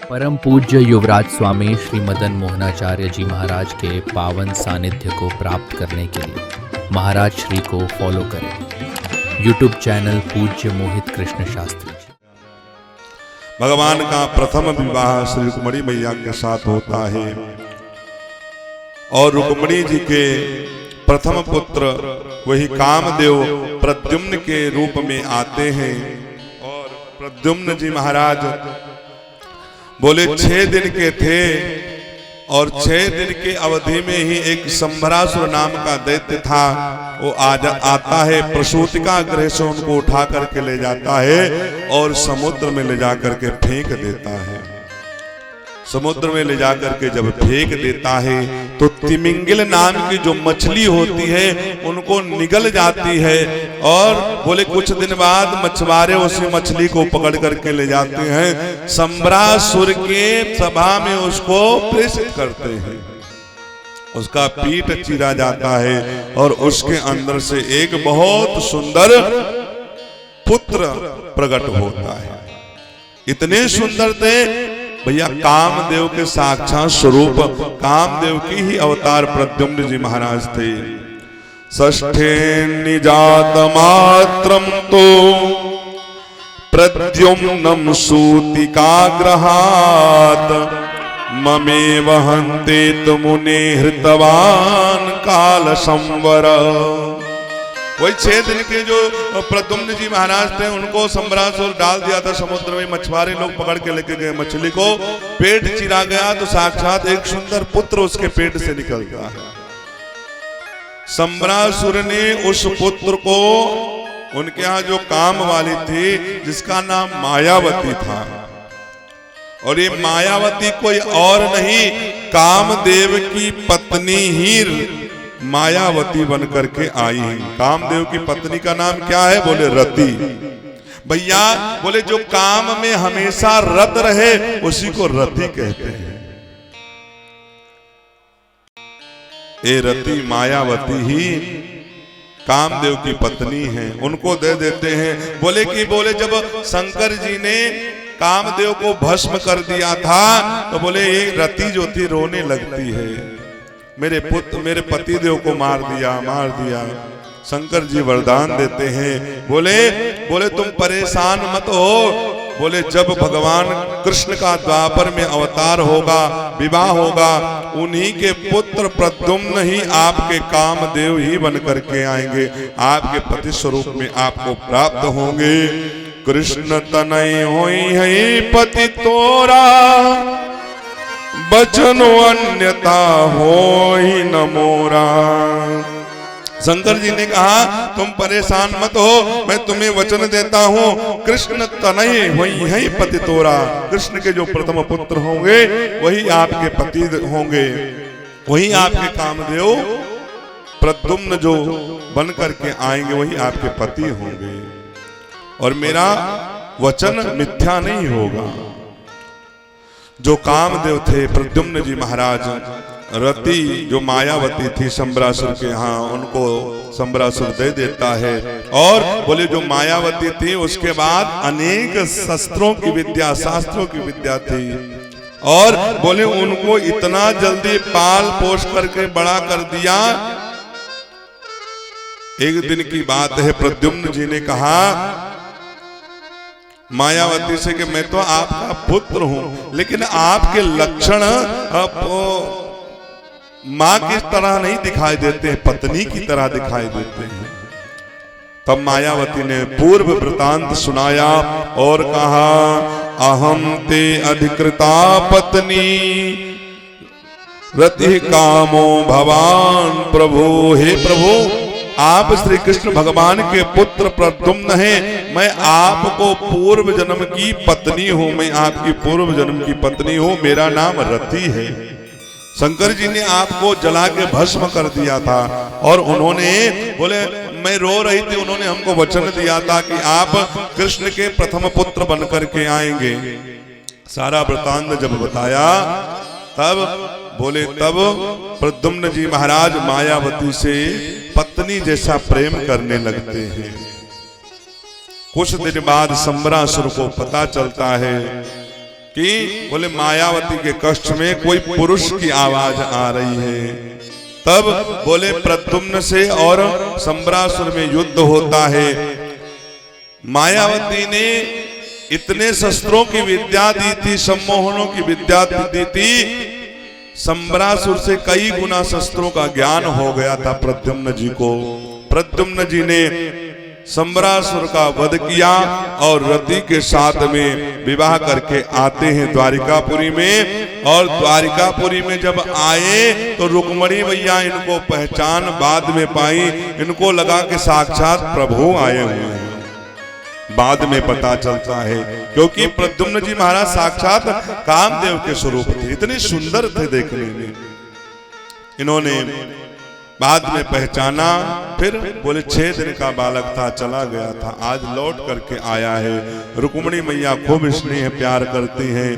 परम पूज्य युवराज स्वामी श्री मदन मोहनाचार्य जी महाराज के पावन सानिध्य को प्राप्त करने के लिए महाराज श्री को फॉलो करें। यूट्यूब चैनल पूज्य मोहित कृष्ण शास्त्री जी। भगवान का प्रथम विवाह श्री रुक्मणी मैया के साथ होता है और रुक्मणी जी के प्रथम पुत्र वही कामदेव प्रद्युम्न के रूप में आते हैं। और प्रद्युम्न जी महाराज बोले 6 दिन के थे और 6 दिन के अवधि में ही एक संभरासुर नाम का दैत्य था, वो आता है, प्रसूतिका गृह से उनको उठा करके ले जाता है और समुद्र में ले जाकर के फेंक देता है। समुद्र में ले जाकर के जब फेंक देता है तो तिमिंगिल नाम की जो मछली होती है उनको निगल जाती है और बोले कुछ दिन बाद मछुआरे उसी मछली को पकड़ करके ले जाते हैं, संभरासुर के सभा में उसको प्रेषित करते हैं। उसका पीठ चीरा जाता है और उसके अंदर से एक बहुत सुंदर पुत्र प्रकट होता है। इतने सुंदर थे भैया, कामदेव के साक्षात स्वरूप कामदेव की ही अवतार प्रद्युम्न जी महाराज थे। षष्ठे निजात मात्रम तो प्रद्युम्नम सूतिकाग्रहात् ममेव हन्ते मुने हृतवान काल संवर। वही 6 दिन के जो प्रद्युम्न जी महाराज थे उनको संभरासुर डाल दिया था समुद्र में, मछुआरे लोग पकड़ के लेके गए मछली को, पेट चिरा गया तो साक्षात एक सुंदर पुत्र उसके पेट से निकलता है। संभरासुर ने उस पुत्र को, उनके यहाँ जो काम वाली थी जिसका नाम मायावती था, और ये मायावती कोई और नहीं कामदेव की पत्नी ही मायावती बन करके आई है। कामदेव की पत्नी का नाम क्या है? बोले रति। भैया बोले जो काम में हमेशा रत रहे उसी को रति कहते हैं। ये रति मायावती ही कामदेव की पत्नी है, उनको दे देते हैं। बोले जब शंकर जी ने कामदेव को भस्म कर दिया था तो बोले ये रति जो थी रोने लगती है, मेरे पति देव को मार दिया। शंकर जी वरदान देते हैं, बोले तुम परेशान मत हो। बोले जब भगवान कृष्ण का द्वापर में अवतार होगा, विवाह होगा, उन्हीं के पुत्र प्रद्युम्न ही आपके कामदेव ही बन करके आएंगे, आपके पति स्वरूप में आपको प्राप्त होंगे। कृष्ण तनय होई है पति तोरा, बचनो अन्यथा होई न मोरा। शंकर जी ने कहा तुम परेशान मत हो, मैं तुम्हें वचन देता हूँ, कृष्ण तनय होई है पति तोरा, कृष्ण के जो प्रथम पुत्र होंगे वही आपके पति होंगे, वही आपके कामदेव प्रद्युम्न जो बन करके आएंगे वही आपके पति होंगे, और मेरा वचन मिथ्या नहीं होगा। जो कामदेव थे प्रद्युम्न जी महाराज, रति जो मायावती थी संभरासुर के यहाँ, उनको संभरासुर दे देता है। और बोले जो मायावती थी उसके बाद अनेक शस्त्रों की विद्या, शास्त्रों की विद्या थी, और बोले उनको इतना जल्दी पाल पोष करके बड़ा कर दिया। एक दिन की बात है, प्रद्युम्न जी ने कहा मायावती से कि मैं तो आपका पुत्र हूं, लेकिन आपके लक्षण मां की तरह नहीं दिखाई देते हैं, पत्नी की तरह दिखाई देते हैं। तब मायावती ने पूर्व वृतांत सुनाया और कहा अहम ते अधिकृता पत्नी रति कामो भवान प्रभु। हे प्रभु, आप श्री कृष्ण भगवान के पुत्र प्रद्युम्न हैं, मैं आपको पूर्व जन्म की पत्नी हूं, मैं आपकी पूर्व जन्म की पत्नी हूं, मेरा नाम रति है। शंकर जी ने आपको जला के भस्म कर दिया था, और उन्होंने बोले मैं रो रही थी, उन्होंने हमको वचन दिया था कि आप कृष्ण के प्रथम पुत्र बन करके आएंगे। सारा वृतांत जब बताया तब प्रद्युम्न जी महाराज मायावती से पत्नी जैसा प्रेम करने लगते हैं। कुछ दिन बाद संभरासुर को पता चलता है कि बोले मायावती के कष्ट में कोई पुरुष की आवाज आ रही है। तब बोले प्रद्युम्न से और संबरासुर में युद्ध होता है। मायावती ने इतने शस्त्रों की विद्या दी थी, सम्मोहनों की विद्या दी थी, संबरासुर से कई गुना शस्त्रों का ज्ञान हो गया था प्रद्युम्न जी को। प्रद्युम्न जी ने संबरासुर का वध किया और रति के साथ में विवाह करके आते हैं द्वारिकापुरी में। और द्वारिकापुरी में जब आए तो रुक्मणी मैया इनको पहचान बाद में पाई। इनको लगा कि साक्षात प्रभु आए हुए हैं। बाद में पता चलता है क्योंकि प्रद्युम्न जी महाराज साक्षात कामदेव के स्वरूप थे, इतने सुंदर थे देखने में। इन्होंने बाद में पहचाना। फिर बोले 6 दिन का बालक था, चला गया था, आज लौट करके आया है। रुक्मणी मैया खूब स्नेह प्यार करती हैं।